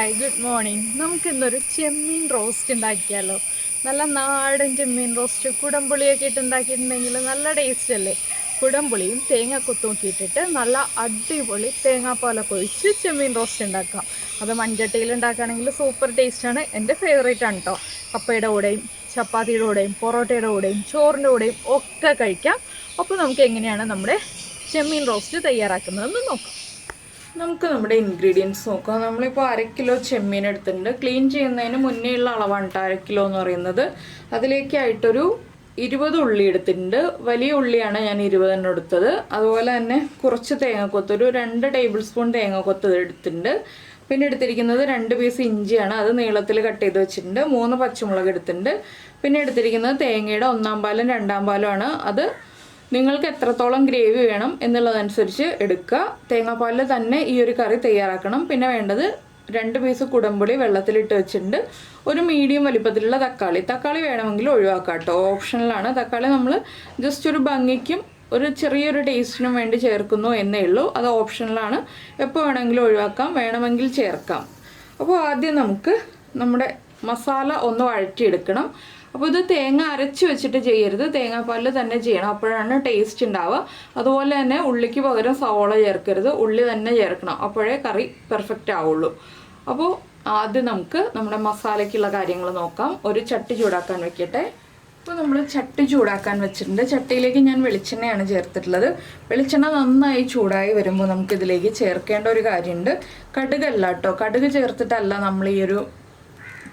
Hi good morning. നമുക്കിന്നൊരു ചെമ്മീൻ roast ഉണ്ടാക്കിയാലോ? നല്ല നാടൻ ചെമ്മീൻ റോസ്റ്റ് കുടംപുളിയൊക്കെ ഇട്ട് ഉണ്ടാക്കിയിട്ടുണ്ടെങ്കിൽ നല്ല ടേസ്റ്റ് അല്ലേ? കുടംപുളിയും തേങ്ങാക്കൊത്തും ഒക്കെ ഇട്ടിട്ട് നല്ല അടിപൊളി തേങ്ങാപ്പാലൊക്കെ ഒഴിച്ച് ചെമ്മീൻ റോസ്റ്റ് ഉണ്ടാക്കാം. അത് മൺചട്ടിയിൽ ഉണ്ടാക്കുകയാണെങ്കിൽ സൂപ്പർ ടേസ്റ്റാണ്. എൻ്റെ ഫേവറേറ്റ് ആണ് കേട്ടോ. കപ്പയുടെ കൂടെയും ചപ്പാത്തിയുടെ കൂടെയും പൊറോട്ടയുടെ കൂടെയും ചോറിൻ്റെ കൂടെയും ഒക്കെ കഴിക്കാം. അപ്പോൾ നമുക്ക് എങ്ങനെയാണ് നമ്മുടെ ചെമ്മീൻ റോസ്റ്റ് തയ്യാറാക്കുന്നതെന്ന് നോക്കാം. നമുക്ക് നമ്മുടെ ഇൻഗ്രീഡിയൻസ് നോക്കാം. നമ്മളിപ്പോൾ 1/2 കിലോ ചെമ്മീൻ എടുത്തിട്ടുണ്ട്. ക്ലീൻ ചെയ്യുന്നതിന് മുന്നേ ഉള്ള അളവാണ് 1/2 കിലോ എന്ന് പറയുന്നത്. അതിലേക്കായിട്ടൊരു 20 ഉള്ളി എടുത്തിട്ടുണ്ട്. വലിയ ഉള്ളിയാണ് ഞാൻ 20 എടുത്തത്. അതുപോലെ തന്നെ കുറച്ച് തേങ്ങാക്കൊത്ത്, ഒരു 2 ടേബിൾ സ്പൂൺ തേങ്ങാക്കൊത്ത് എടുത്തിട്ടുണ്ട്. പിന്നെ എടുത്തിരിക്കുന്നത് 2 പീസ് ഇഞ്ചിയാണ്, അത് നീളത്തിൽ കട്ട് ചെയ്ത് വെച്ചിട്ടുണ്ട്. 3 പച്ചമുളക് എടുത്തിട്ടുണ്ട്. പിന്നെ എടുത്തിരിക്കുന്നത് തേങ്ങയുടെ 1-ാം പാലും 2-ാം പാലുമാണ്. അത് നിങ്ങൾക്ക് എത്രത്തോളം ഗ്രേവി വേണം എന്നുള്ളതനുസരിച്ച് എടുക്കുക. തേങ്ങാപ്പാലിൽ തന്നെ ഈ ഒരു കറി തയ്യാറാക്കണം. പിന്നെ വേണ്ടത് 2 പീസ് കുടംപുളി വെള്ളത്തിലിട്ട് വെച്ചിട്ടുണ്ട്. ഒരു മീഡിയം വലിപ്പത്തിലുള്ള തക്കാളി വേണമെങ്കിൽ ഒഴിവാക്കാം കേട്ടോ, ഓപ്ഷണലാണ്. തക്കാളി നമ്മൾ ജസ്റ്റ് ഒരു ഭംഗിക്കും ഒരു ചെറിയൊരു ടേസ്റ്റിനും വേണ്ടി ചേർക്കുന്നു എന്നേ ഉള്ളൂ. അത് ഓപ്ഷണലാണ്, എപ്പോൾ വേണമെങ്കിലും ഒഴിവാക്കാം, വേണമെങ്കിൽ ചേർക്കാം. അപ്പോൾ ആദ്യം നമുക്ക് നമ്മുടെ മസാല ഒന്ന് വഴറ്റിയെടുക്കണം. അപ്പോൾ ഇത് തേങ്ങ അരച്ച് വെച്ചിട്ട് ചെയ്യരുത്, തേങ്ങാപ്പാലിൽ തന്നെ ചെയ്യണം, അപ്പോഴാണ് ടേസ്റ്റ് ഉണ്ടാവുക. അതുപോലെ തന്നെ ഉള്ളിക്ക് പകരം സവോള ചേർക്കരുത്, ഉള്ളി തന്നെ ചേർക്കണം, അപ്പോഴേ കറി പെർഫെക്റ്റ് ആവുള്ളൂ. അപ്പോൾ ആദ്യം നമുക്ക് നമ്മുടെ മസാലയ്ക്കുള്ള കാര്യങ്ങൾ നോക്കാം. ഒരു ചട്ടി ചൂടാക്കാൻ വെക്കട്ടെ. ഇപ്പോൾ നമ്മൾ ചട്ടി ചൂടാക്കാൻ വെച്ചിട്ടുണ്ട്. ചട്ടിയിലേക്ക് ഞാൻ വെളിച്ചെണ്ണയാണ് ചേർത്തിട്ടുള്ളത്. വെളിച്ചെണ്ണ നന്നായി ചൂടായി വരുമ്പോൾ നമുക്കിതിലേക്ക് ചേർക്കേണ്ട ഒരു കാര്യമുണ്ട്. കടുകല്ല കേട്ടോ, കടുക് ചേർത്തിട്ടല്ല നമ്മൾ ഈ ഒരു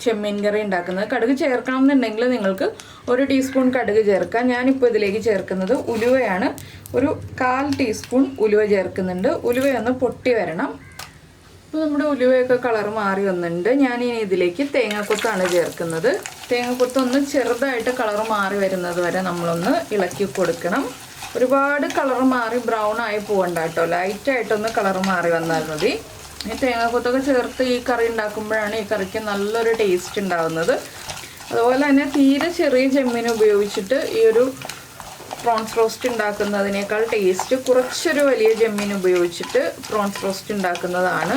ചെമ്മീൻ കറി ഉണ്ടാക്കുന്നത്. കടുക് ചേർക്കണം എന്നുണ്ടെങ്കിൽ നിങ്ങൾക്ക് 1 ടീസ്പൂൺ കടുക് ചേർക്കാം. ഞാനിപ്പോൾ ഇതിലേക്ക് ചേർക്കുന്നത് ഉലുവയാണ്. ഒരു 1/4 ടീസ്പൂൺ ഉലുവ ചേർക്കുന്നുണ്ട്. ഉലുവയൊന്ന് പൊട്ടി വരണം. ഇപ്പോൾ നമ്മുടെ ഉലുവയൊക്കെ കളർ മാറി വന്നിട്ടുണ്ട്. ഞാനിനി ഇതിലേക്ക് തേങ്ങാക്കൊത്താണ് ചേർക്കുന്നത്. തേങ്ങാക്കൊത്തൊന്ന് ചെറുതായിട്ട് കളർ മാറി വരുന്നത് വരെ നമ്മളൊന്ന് ഇളക്കി കൊടുക്കണം. ഒരുപാട് കളർ മാറി ബ്രൗൺ ആയി പോകണ്ട കേട്ടോ, ലൈറ്റായിട്ടൊന്ന് കളർ മാറി വന്നാൽ മതി. ഈ തേങ്ങാക്കൊത്തൊക്കെ ചേർത്ത് ഈ കറി ഉണ്ടാക്കുമ്പോഴാണ് ഈ കറിക്ക് നല്ലൊരു ടേസ്റ്റ് ഉണ്ടാകുന്നത്. അതുപോലെ തന്നെ തീരെ ചെറിയ ചെമ്മീൻ ഉപയോഗിച്ചിട്ട് ഈ ഒരു പ്രോൺസ് റോസ്റ്റ് ഉണ്ടാക്കുന്നതിനേക്കാൾ ടേസ്റ്റ് കുറച്ചൊരു വലിയ ചെമ്മീൻ ഉപയോഗിച്ചിട്ട് പ്രോൺസ് റോസ്റ്റ് ഉണ്ടാക്കുന്നതാണ്.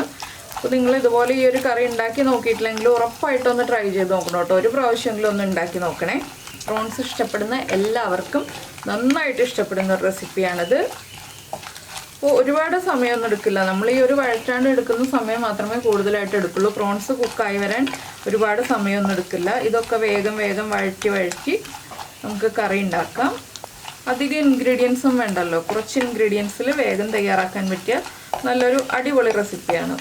അപ്പോൾ നിങ്ങൾ ഇതുപോലെ ഈ ഒരു കറി ഉണ്ടാക്കി നോക്കിയിട്ടില്ലെങ്കിൽ ഉറപ്പായിട്ടൊന്ന് ട്രൈ ചെയ്ത് നോക്കണം കേട്ടോ. ഒരു പ്രാവശ്യമെങ്കിലും ഒന്ന് ഉണ്ടാക്കി നോക്കണേ. പ്രോൺസ് ഇഷ്ടപ്പെടുന്ന എല്ലാവർക്കും നന്നായിട്ട് ഇഷ്ടപ്പെടുന്ന ഒരു റെസിപ്പിയാണിത്. അപ്പോൾ ഒരുപാട് സമയമൊന്നും എടുക്കില്ല, നമ്മൾ ഈ ഒരു വഴറ്റാണ്ട് എടുക്കുന്ന സമയം മാത്രമേ കൂടുതലായിട്ട് എടുക്കുള്ളൂ. പ്രോൺസ് കുക്കായി വരാൻ ഒരുപാട് സമയമൊന്നും എടുക്കില്ല. ഇതൊക്കെ വേഗം വഴറ്റി നമുക്ക് കറി ഉണ്ടാക്കാം. അധികം ഇൻഗ്രീഡിയൻസും വേണ്ടല്ലോ, കുറച്ച് ഇൻഗ്രീഡിയൻസിൽ വേഗം തയ്യാറാക്കാൻ പറ്റിയ നല്ലൊരു അടിപൊളി റെസിപ്പിയാണ്.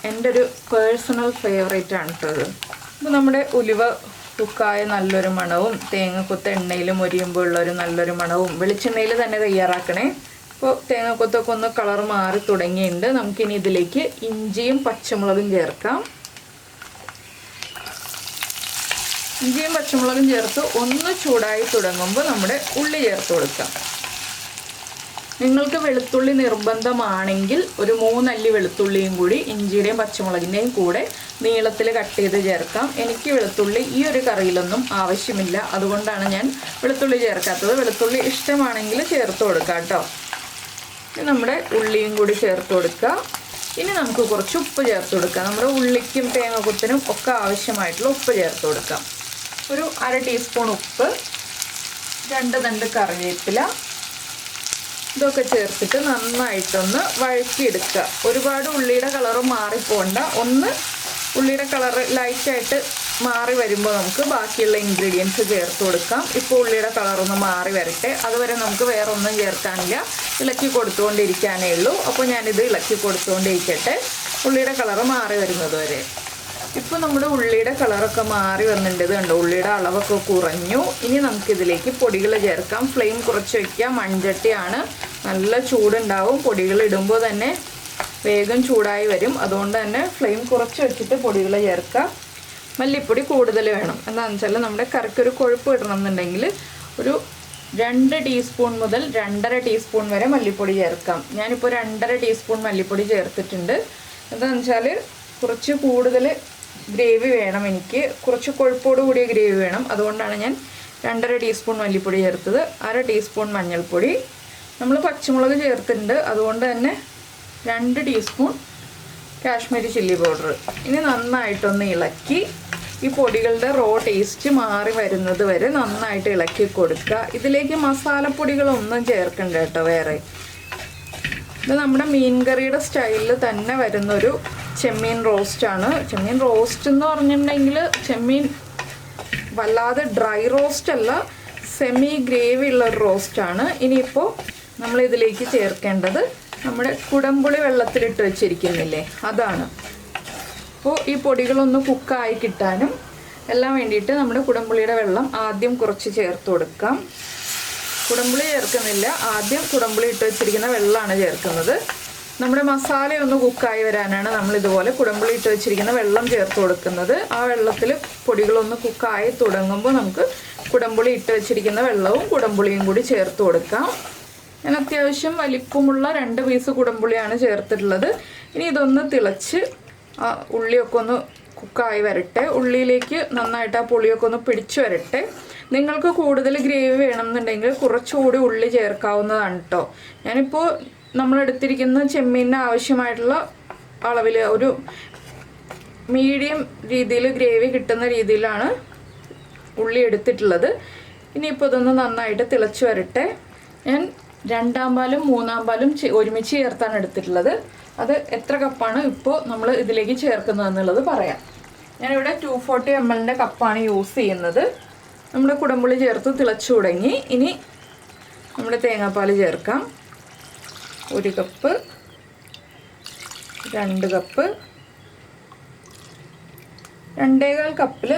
എൻ്റെ ഒരു പേഴ്സണൽ ഫേവറേറ്റ് ആണ് കേട്ടോ ഇത്. അപ്പോൾ നമ്മുടെ ഉലുവ കുക്കായ നല്ലൊരു മണവും തേങ്ങക്കൊത്ത് എണ്ണയിൽ മൊരിയുമ്പോൾ ഉള്ളൊരു നല്ലൊരു മണവും, വെളിച്ചെണ്ണയിൽ തന്നെ തയ്യാറാക്കണേ. അപ്പോൾ തേങ്ങാക്കൊത്തൊക്കെ ഒന്ന് കളർ മാറി തുടങ്ങിയിട്ടുണ്ട്. നമുക്കിനി ഇതിലേക്ക് ഇഞ്ചിയും പച്ചമുളകും ചേർക്കാം. ഇഞ്ചിയും പച്ചമുളകും ചേർത്ത് ഒന്ന് ചൂടായി തുടങ്ങുമ്പോൾ നമ്മുടെ ഉള്ളി ചേർത്ത് കൊടുക്കാം. നിങ്ങൾക്ക് വെളുത്തുള്ളി നിർബന്ധമാണെങ്കിൽ ഒരു 3 അല്ലി വെളുത്തുള്ളിയും കൂടി ഇഞ്ചിയുടെയും പച്ചമുളകിൻ്റെയും കൂടെ നീളത്തിൽ കട്ട് ചെയ്ത് ചേർക്കാം. എനിക്ക് വെളുത്തുള്ളി ഈ ഒരു കറിയിലൊന്നും ആവശ്യമില്ല, അതുകൊണ്ടാണ് ഞാൻ വെളുത്തുള്ളി ചേർക്കാത്തത്. വെളുത്തുള്ളി ഇഷ്ടമാണെങ്കിൽ ചേർത്ത് കൊടുക്കാം കേട്ടോ. നമ്മുടെ ഉള്ളിയും കൂടി ചേർത്ത് കൊടുക്കുക. ഇനി നമുക്ക് കുറച്ച് ഉപ്പ് ചേർത്ത് കൊടുക്കാം. നമ്മുടെ ഉള്ളിക്കും തേങ്ങാക്കൊത്തിനും ഒക്കെ ആവശ്യമായിട്ടുള്ള ഉപ്പ് ചേർത്ത് കൊടുക്കാം. ഒരു 1/2 ടീസ്പൂൺ ഉപ്പ്, 2 തണ്ട് കറിവേപ്പില, ഇതൊക്കെ ചേർത്തിട്ട് നന്നായിട്ടൊന്ന് വഴറ്റിയെടുക്കുക. ഒരുപാട് ഉള്ളിയുടെ കളറ് മാറിപ്പോണ്ട, ഒന്ന് ഉള്ളിയുടെ കളറ് ലൈറ്റായിട്ട് മാറി വരുമ്പോൾ നമുക്ക് ബാക്കിയുള്ള ഇൻഗ്രീഡിയൻസ് ചേർത്ത് കൊടുക്കാം. ഇപ്പോൾ ഉള്ളിയുടെ കളറൊന്ന് മാറി വരട്ടെ, അതുവരെ നമുക്ക് വേറെ ഒന്നും ചേർക്കാനില്ല, ഇളക്കി കൊടുത്തുകൊണ്ടിരിക്കാനേ ഉള്ളൂ. അപ്പോൾ ഞാനിത് ഇളക്കി കൊടുത്തുകൊണ്ടിരിക്കട്ടെ ഉള്ളിയുടെ കളറ് മാറി വരുന്നത് വരെ. ഇപ്പോൾ നമ്മുടെ ഉള്ളിയുടെ കളറൊക്കെ മാറി വന്നിട്ടുണ്ട്, ഇത് കണ്ടോ, ഉള്ളിയുടെ അളവൊക്കെ കുറഞ്ഞു. ഇനി നമുക്കിതിലേക്ക് പൊടികൾ ചേർക്കാം. ഫ്ലെയിം കുറച്ച് വയ്ക്കുക, മൺചട്ടിയാണ്, നല്ല ചൂടുണ്ടാവും. പൊടികൾ ഇടുമ്പോൾ തന്നെ വേഗം ചൂടായി വരും, അതുകൊണ്ട് തന്നെ ഫ്ലെയിം കുറച്ച് വെച്ചിട്ട് പൊടികൾ ചേർക്കുക. മല്ലിപ്പൊടി കൂടുതൽ വേണം, എന്താണെന്ന് വെച്ചാൽ നമ്മുടെ കറിക്കൊരു കൊഴുപ്പ് കിട്ടണം എന്നുണ്ടെങ്കിൽ ഒരു 2 ടീസ്പൂൺ മുതൽ 2.5 ടീസ്പൂൺ വരെ മല്ലിപ്പൊടി ചേർക്കാം. ഞാനിപ്പോൾ 2.5 ടീസ്പൂൺ മല്ലിപ്പൊടി ചേർത്തിട്ടുണ്ട്. എന്താണെന്ന് വെച്ചാൽ കുറച്ച് കൂടുതൽ ഗ്രേവി വേണം, എനിക്ക് കുറച്ച് കൊഴുപ്പോട് കൂടിയ ഗ്രേവി വേണം, അതുകൊണ്ടാണ് ഞാൻ 2.5 ടീസ്പൂൺ മല്ലിപ്പൊടി ചേർത്തത്. 1/2 ടീസ്പൂൺ മഞ്ഞൾപ്പൊടി, നമ്മൾ പച്ചമുളക് ചേർത്തിട്ടുണ്ട്, അതുകൊണ്ട് തന്നെ 2 ടീസ്പൂൺ കാശ്മീരി ചില്ലി പൗഡർ. ഇനി നന്നായിട്ടൊന്ന് ഇളക്കി ഈ പൊടികളുടെ റോ ടേസ്റ്റ് മാറി വരുന്നത് വരെ നന്നായിട്ട് ഇളക്കി കൊടുക്കുക. ഇതിലേക്ക് മസാലപ്പൊടികളൊന്നും ചേർക്കണ്ട കേട്ടോ വേറെ. ഇത് നമ്മുടെ മീൻ കറിയുടെ സ്റ്റൈലിൽ തന്നെ വരുന്നൊരു ചെമ്മീൻ റോസ്റ്റാണ്. ചെമ്മീൻ റോസ്റ്റ് എന്ന് പറഞ്ഞിട്ടുണ്ടെങ്കിൽ ചെമ്മീൻ വല്ലാതെ ഡ്രൈ റോസ്റ്റ് അല്ല, സെമി ഗ്രേവി ഉള്ളൊരു റോസ്റ്റാണ്. ഇനിയിപ്പോൾ നമ്മളിതിലേക്ക് ചേർക്കേണ്ടത് നമ്മുടെ കുടംപുളി വെള്ളത്തിലിട്ട് വെച്ചിരിക്കുന്നില്ലേ, അതാണ്. അപ്പോൾ ഈ പൊടികളൊന്ന് കുക്കായി കിട്ടാനും എല്ലാം വേണ്ടിയിട്ട് നമ്മുടെ കുടംപുളിയുടെ വെള്ളം ആദ്യം കുറച്ച് ചേർത്ത് കൊടുക്കാം. കുടംപുളി ചേർക്കുന്നില്ല, ആദ്യം കുടംപുളി ഇട്ട് വെച്ചിരിക്കുന്ന വെള്ളമാണ് ചേർക്കുന്നത്. നമ്മുടെ മസാലയൊന്ന് കുക്കായി വരാനാണ് നമ്മൾ ഇതുപോലെ കുടംപുളി ഇട്ട് വെച്ചിരിക്കുന്ന വെള്ളം ചേർത്ത് കൊടുക്കുന്നത്. ആ വെള്ളത്തിൽ പൊടികളൊന്ന് കുക്കായി തുടങ്ങുമ്പോൾ നമുക്ക് കുടംപുളി ഇട്ട് വെച്ചിരിക്കുന്ന വെള്ളവും കുടംപുളിയും കൂടി ചേർത്ത് കൊടുക്കാം. ഞാൻ അത്യാവശ്യം വലിപ്പമുള്ള 2 പീസ് കുടംപുളിയാണ് ചേർത്തിട്ടുള്ളത്. ഇനി ഇതൊന്ന് തിളച്ച് ആ ഉള്ളിയൊക്കെ ഒന്ന് കുക്കായി വരട്ടെ. ഉള്ളിയിലേക്ക് നന്നായിട്ട് ആ പുളിയൊക്കെ ഒന്ന് പിടിച്ചു വരട്ടെ. നിങ്ങൾക്ക് കൂടുതൽ ഗ്രേവി വേണമെന്നുണ്ടെങ്കിൽ കുറച്ചുകൂടി ഉള്ളി ചേർക്കാവുന്നതാണ് കേട്ടോ. ഞാനിപ്പോൾ നമ്മളെടുത്തിരിക്കുന്ന ചെമ്മീനിന് ആവശ്യമായിട്ടുള്ള അളവിൽ ഒരു മീഡിയം രീതിയിൽ ഗ്രേവി കിട്ടുന്ന രീതിയിലാണ് ഉള്ളി എടുത്തിട്ടുള്ളത്. ഇനിയിപ്പോൾ ഇതൊന്ന് നന്നായിട്ട് തിളച്ച് വരട്ടെ. ഞാൻ 2-ാം പാലും 3-ാം പാലും ഒരുമിച്ച് ചേർത്താണ് എടുത്തിട്ടുള്ളത്. അത് എത്ര കപ്പാണ് ഇപ്പോൾ നമ്മൾ ഇതിലേക്ക് ചേർക്കുന്നതെന്നുള്ളത് പറയാം. ഞാനിവിടെ 240 ml കപ്പാണ് യൂസ് ചെയ്യുന്നത്. നമ്മുടെ കുടംപുളി ചേർത്ത് തിളച്ചു തുടങ്ങി. ഇനി നമ്മുടെ തേങ്ങാപ്പാൽ ചേർക്കാം. 1 കപ്പ്, 2 കപ്പ്, 2.25 കപ്പിൽ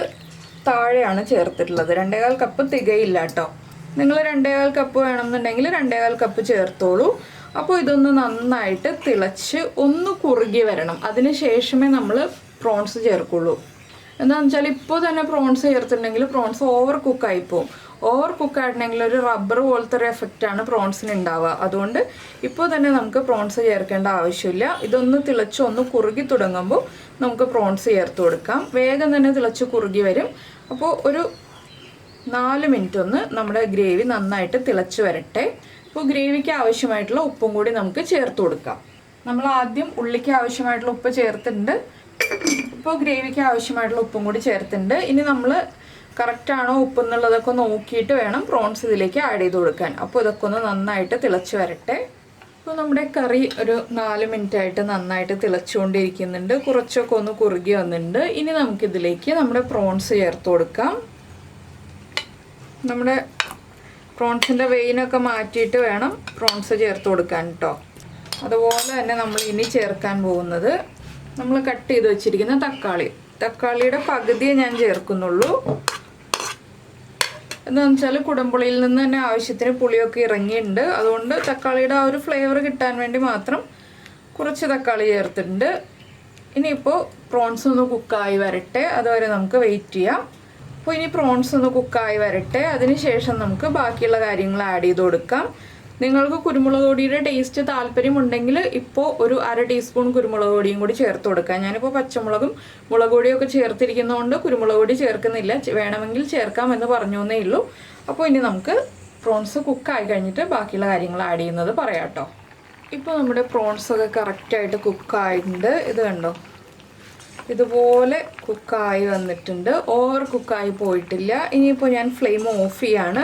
താഴെയാണ് ചേർത്തിട്ടുള്ളത്. 2.25 കപ്പ് തികയില്ല കേട്ടോ. നിങ്ങൾ 2.25 കപ്പ് വേണമെന്നുണ്ടെങ്കിൽ 2.25 കപ്പ് ചേർത്തോളൂ. അപ്പോൾ ഇതൊന്ന് നന്നായിട്ട് തിളച്ച് ഒന്ന് കുറുകി വരണം. അതിന് ശേഷമേ നമ്മൾ പ്രോൺസ് ചേർക്കുള്ളൂ. എന്താണെന്ന് വെച്ചാൽ ഇപ്പോൾ തന്നെ പ്രോൺസ് ചേർത്തിട്ടുണ്ടെങ്കിൽ പ്രോൺസ് ഓവർ കുക്കായി പോകും. ഓവർ കുക്കായിട്ടുണ്ടെങ്കിൽ ഒരു റബ്ബർ പോലത്തെ ഒരു എഫക്റ്റാണ് പ്രോൺസിന് ഉണ്ടാവുക. അതുകൊണ്ട് ഇപ്പോൾ തന്നെ നമുക്ക് പ്രോൺസ് ചേർക്കേണ്ട ആവശ്യമില്ല. ഇതൊന്ന് തിളച്ച് ഒന്ന് കുറുകി തുടങ്ങുമ്പോൾ നമുക്ക് പ്രോൺസ് ചേർത്ത് കൊടുക്കാം. വേഗം തന്നെ തിളച്ച് കുറുകി വരും. അപ്പോൾ ഒരു 4 മിനിറ്റ് ഒന്ന് നമ്മുടെ ഗ്രേവി നന്നായിട്ട് തിളച്ച് വരട്ടെ. അപ്പോൾ ഗ്രേവിക്ക് ആവശ്യമായിട്ടുള്ള ഉപ്പും കൂടി നമുക്ക് ചേർത്ത് കൊടുക്കാം. നമ്മൾ ആദ്യം ഉള്ളിക്ക് ആവശ്യമായിട്ടുള്ള ഉപ്പ് ചേർത്തിട്ടുണ്ട്. ഇപ്പോൾ ഗ്രേവിക്ക് ആവശ്യമായിട്ടുള്ള ഉപ്പും കൂടി ചേർത്തിട്ടുണ്ട്. ഇനി നമ്മൾ കറക്റ്റാണോ ഉപ്പ് എന്നുള്ളതൊക്കെ നോക്കിയിട്ട് വേണം പ്രോൺസ് ഇതിലേക്ക് ആഡ് ചെയ്ത് കൊടുക്കാൻ. അപ്പോൾ ഇതൊക്കെ ഒന്ന് നന്നായിട്ട് തിളച്ച് വരട്ടെ. അപ്പോൾ നമ്മുടെ കറി ഒരു 4 മിനിറ്റ് ആയിട്ട് നന്നായിട്ട് തിളച്ചുകൊണ്ടിരിക്കുന്നുണ്ട്. കുറച്ചൊക്കെ ഒന്ന് കുറുകി വന്നിട്ടുണ്ട്. ഇനി നമുക്കിതിലേക്ക് നമ്മുടെ പ്രോൺസ് ചേർത്ത് കൊടുക്കാം. നമ്മുടെ പ്രോൺസിൻ്റെ വെയിനൊക്കെ മാറ്റിയിട്ട് വേണം പ്രോൺസ് ചേർത്ത് കൊടുക്കാൻ കേട്ടോ. അതുപോലെ തന്നെ നമ്മൾ ഇനി ചേർക്കാൻ പോകുന്നത് നമ്മൾ കട്ട് ചെയ്ത് വെച്ചിരിക്കുന്ന തക്കാളിയുടെ പകുതിയെ ഞാൻ ചേർക്കുന്നുള്ളൂ. എന്താണെന്ന് വെച്ചാൽ കുടംപുളിയിൽ നിന്ന് തന്നെ ആവശ്യത്തിന് പുളിയൊക്കെ ഇറങ്ങിയിട്ടുണ്ട്. അതുകൊണ്ട് തക്കാളിയുടെ ആ ഒരു ഫ്ലേവർ കിട്ടാൻ വേണ്ടി മാത്രം കുറച്ച് തക്കാളി ചേർത്തിട്ടുണ്ട്. ഇനിയിപ്പോൾ പ്രോൺസ് ഒന്ന് കുക്കായി വരട്ടെ, അതുവരെ നമുക്ക് വെയിറ്റ് ചെയ്യാം. അപ്പോൾ ഇനി പ്രോൺസ് ഒന്ന് കുക്കായി വരട്ടെ. അതിനുശേഷം നമുക്ക് ബാക്കിയുള്ള കാര്യങ്ങൾ ആഡ് ചെയ്ത് കൊടുക്കാം. നിങ്ങൾക്ക് കുരുമുളക് പൊടിയുടെ ടേസ്റ്റ് താല്പര്യമുണ്ടെങ്കിൽ ഇപ്പോൾ ഒരു 1/2 ടീസ്പൂൺ കുരുമുളക് പൊടിയും കൂടി ചേർത്ത് കൊടുക്കാം. ഞാനിപ്പോൾ പച്ചമുളകും മുളക് പൊടിയൊക്കെ ചേർത്തിരിക്കുന്നതുകൊണ്ട് കുരുമുളക് പൊടി ചേർക്കുന്നില്ല. വേണമെങ്കിൽ ചേർക്കാം എന്ന് പറഞ്ഞു എന്നേ ഉള്ളൂ. അപ്പോൾ ഇനി നമുക്ക് പ്രോൺസ് കുക്കായി കഴിഞ്ഞിട്ട് ബാക്കിയുള്ള കാര്യങ്ങൾ ആഡ് ചെയ്യുന്നത് പറയാം കേട്ടോ. ഇപ്പോൾ നമ്മുടെ പ്രോൺസൊക്കെ കറക്റ്റായിട്ട് കുക്കായിട്ടുണ്ട്. ഇത് കണ്ടോ, ഇതുപോലെ കുക്കായി വന്നിട്ടുണ്ട്. ഓവർ കുക്കായി പോയിട്ടില്ല. ഇനിയിപ്പോൾ ഞാൻ ഫ്ലെയിം ഓഫ് ചെയ്യാണ്.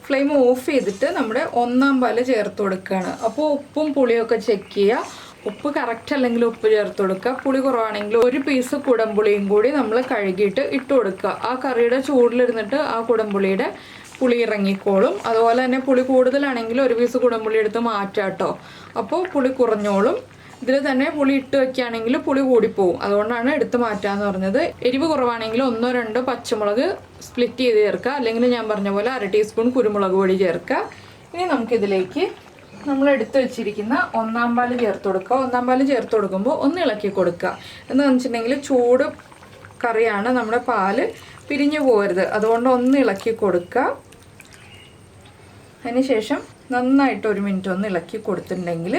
ഫ്ലെയിം ഓഫ് ചെയ്തിട്ട് നമ്മുടെ 1-ാം പാല് ചേർത്ത് കൊടുക്കുകയാണ്. അപ്പോൾ ഉപ്പും പുളിയൊക്കെ ചെക്ക് ചെയ്യുക. ഉപ്പ് കറക്റ്റ് അല്ലെങ്കിൽ ഉപ്പ് ചേർത്ത് കൊടുക്കുക. പുളി കുറവാണെങ്കിൽ 1 പീസ് കുടംപുളിയും കൂടി നമ്മൾ കഴുകിയിട്ട് ഇട്ട് കൊടുക്കുക. ആ കറിയുടെ ചൂടിലിരുന്നിട്ട് ആ കുടംപുളിയുടെ പുളി ഇറങ്ങിക്കോളും. അതുപോലെ തന്നെ പുളി കൂടുതലാണെങ്കിൽ 1 പീസ് കുടംപുളി എടുത്ത് മാറ്റാം കേട്ടോ. അപ്പോൾ പുളി കുറഞ്ഞോളും. ഇതിൽ തന്നെ പുളി ഇട്ട് വെക്കുകയാണെങ്കിൽ പുളി കൂടിപ്പോവും. അതുകൊണ്ടാണ് എടുത്ത് മാറ്റാമെന്ന് പറഞ്ഞത്. എരിവ് കുറവാണെങ്കിൽ 1-2 പച്ചമുളക് സ്പ്ലിറ്റ് ചെയ്ത് ചേർക്കുക. അല്ലെങ്കിൽ ഞാൻ പറഞ്ഞ പോലെ 1/2 ടീസ്പൂൺ കുരുമുളക് പൊടി ചേർക്കുക. ഇനി നമുക്കിതിലേക്ക് നമ്മൾ എടുത്ത് വെച്ചിരിക്കുന്ന 1-ാം പാല് ചേർത്ത് കൊടുക്കുക. 1-ാം പാല് ചേർത്ത് കൊടുക്കുമ്പോൾ ഒന്ന് ഇളക്കി കൊടുക്കുക. എന്താണെന്ന് വെച്ചിട്ടുണ്ടെങ്കിൽ ചൂട് കറിയാണ്, നമ്മുടെ പാല് പിരിഞ്ഞു പോകരുത്. അതുകൊണ്ട് ഒന്ന് ഇളക്കി കൊടുക്കുക. അതിനുശേഷം നന്നായിട്ട് 1 മിനിറ്റ് ഒന്ന് ഇളക്കി കൊടുത്തിട്ടുണ്ടെങ്കിൽ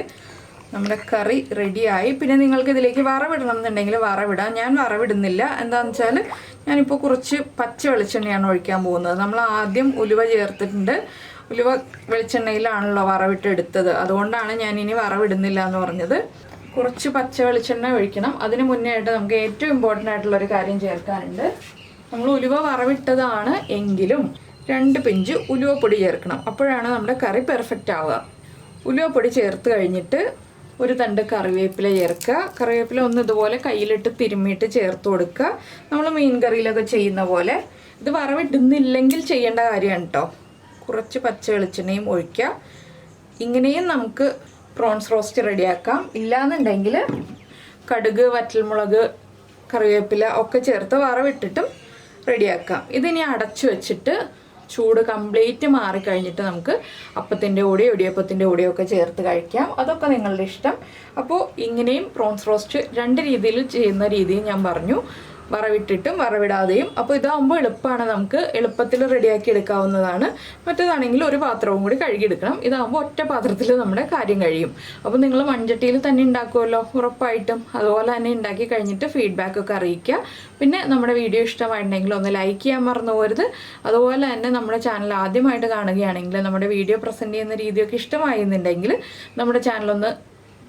നമ്മുടെ കറി റെഡിയായി. പിന്നെ നിങ്ങൾക്ക് ഇതിലേക്ക് വറവിടണം എന്നുണ്ടെങ്കിൽ വറവിടാം. ഞാൻ വറവിടുന്നില്ല. എന്താണെന്ന് വെച്ചാൽ ഞാനിപ്പോൾ കുറച്ച് പച്ച വെളിച്ചെണ്ണയാണ് ഒഴിക്കാൻ പോകുന്നത്. നമ്മൾ ആദ്യം ഉലുവ ചേർത്തിട്ടുണ്ട്. ഉലുവ വെളിച്ചെണ്ണയിലാണല്ലോ വറവിട്ട് എടുത്തത്. അതുകൊണ്ടാണ് ഞാൻ ഇനി വറവിടുന്നില്ല എന്ന് പറഞ്ഞത്. കുറച്ച് പച്ച വെളിച്ചെണ്ണ ഒഴിക്കണം. അതിന് മുന്നേ ആയിട്ട് നമുക്ക് ഏറ്റവും ഇമ്പോർട്ടൻ്റ് ആയിട്ടുള്ളൊരു കാര്യം ചേർക്കാനുണ്ട്. നമ്മൾ ഉലുവ വറവിട്ടതാണ് എങ്കിലും 2 പിഞ്ച് ഉലുവപ്പൊടി ചേർക്കണം. അപ്പോഴാണ് നമ്മുടെ കറി പെർഫെക്റ്റ് ആവുക. ഉലുവപ്പൊടി ചേർത്ത് കഴിഞ്ഞിട്ട് ഒരു തണ്ട് കറിവേപ്പില ചേർക്കുക. കറിവേപ്പില ഒന്ന് ഇതുപോലെ കയ്യിലിട്ട് തിരുമ്മിയിട്ട് ചേർത്ത് കൊടുക്കുക. നമ്മൾ മീൻ കറിയിലൊക്കെ ചെയ്യുന്ന പോലെ. ഇത് വറവിടുന്നില്ലെങ്കിൽ ചെയ്യേണ്ട കാര്യമാണ് കേട്ടോ. കുറച്ച് പച്ച വെളിച്ചെണ്ണയും ഒഴിക്കുക. ഇങ്ങനെയും നമുക്ക് പ്രോൺസ് റോസ്റ്റ് റെഡിയാക്കാം. ഇല്ലാന്നുണ്ടെങ്കിൽ കടുക്, വറ്റൽമുളക്, കറിവേപ്പില ഒക്കെ ചേർത്ത് വറവിട്ടിട്ടും റെഡിയാക്കാം. ഇതിനി അടച്ചു വെച്ചിട്ട് ചൂട് കംപ്ലീറ്റ് മാറിക്കഴിഞ്ഞിട്ട് നമുക്ക് അപ്പത്തിൻ്റെ കൂടെയോ ഇടിയപ്പത്തിൻ്റെ കൂടെയോ ഒക്കെ ചേർത്ത് കഴിക്കാം. അതൊക്കെ നിങ്ങളുടെ ഇഷ്ടം. അപ്പോൾ ഇങ്ങനെയും പ്രോൺസ് റോസ്റ്റ് 2 രീതിയിൽ ചെയ്യുന്ന രീതിയും ഞാൻ പറഞ്ഞു, വറവിട്ടിട്ടും വറവിടാതെയും. അപ്പോൾ ഇതാകുമ്പോൾ എളുപ്പമാണ്, നമുക്ക് എളുപ്പത്തിൽ റെഡിയാക്കി എടുക്കാവുന്നതാണ്. മറ്റേതാണെങ്കിൽ ഒരു പാത്രവും കൂടി കഴുകിയെടുക്കണം. ഇതാകുമ്പോൾ ഒറ്റ പാത്രത്തിൽ നമ്മുടെ കാര്യം കഴിയും. അപ്പോൾ നിങ്ങൾ മൺചട്ടിയിൽ തന്നെ ഉണ്ടാക്കുമല്ലോ ഉറപ്പായിട്ടും. അതുപോലെ തന്നെ ഉണ്ടാക്കി കഴിഞ്ഞിട്ട് ഫീഡ്ബാക്കൊക്കെ അറിയിക്കുക. പിന്നെ നമ്മുടെ വീഡിയോ ഇഷ്ടമായിട്ടുണ്ടെങ്കിൽ ഒന്ന് ലൈക്ക് ചെയ്യാൻ മറന്നു പോകരുത്. അതുപോലെ തന്നെ നമ്മുടെ ചാനൽ ആദ്യമായിട്ട് കാണുകയാണെങ്കിൽ നമ്മുടെ വീഡിയോ പ്രസൻറ്റ് ചെയ്യുന്ന രീതിയൊക്കെ ഇഷ്ടമായിരുന്നുണ്ടെങ്കിൽ നമ്മുടെ ചാനലൊന്ന്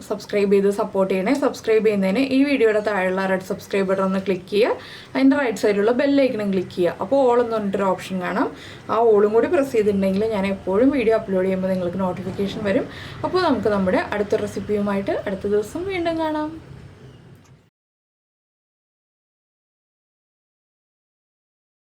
സബ്സ്ക്രൈബ് ചെയ്ത് സപ്പോർട്ട് ചെയ്യണേ. സബ്സ്ക്രൈബ് ചെയ്യുന്നതിന് ഈ വീഡിയോയുടെ താഴെയുള്ള റെഡ് സബ്സ്ക്രൈബ് ബട്ടൺ ഒന്ന് ക്ലിക്ക് ചെയ്യുക. അതിൻ്റെ റൈറ്റ് സൈഡിലുള്ള ബെല്ലൈക്കണും ക്ലിക്ക് ചെയ്യുക. അപ്പോൾ ഓൾ എന്ന് പറഞ്ഞിട്ടൊരു ഓപ്ഷൻ കാണാം. ആ ഓളും കൂടി പ്രസ് ചെയ്തിട്ടുണ്ടെങ്കിൽ ഞാൻ എപ്പോഴും വീഡിയോ അപ്ലോഡ് ചെയ്യുമ്പോൾ നിങ്ങൾക്ക് നോട്ടിഫിക്കേഷൻ വരും. അപ്പോൾ നമുക്ക് നമ്മുടെ അടുത്ത റെസിപ്പിയുമായിട്ട് അടുത്ത ദിവസം വീണ്ടും കാണാം.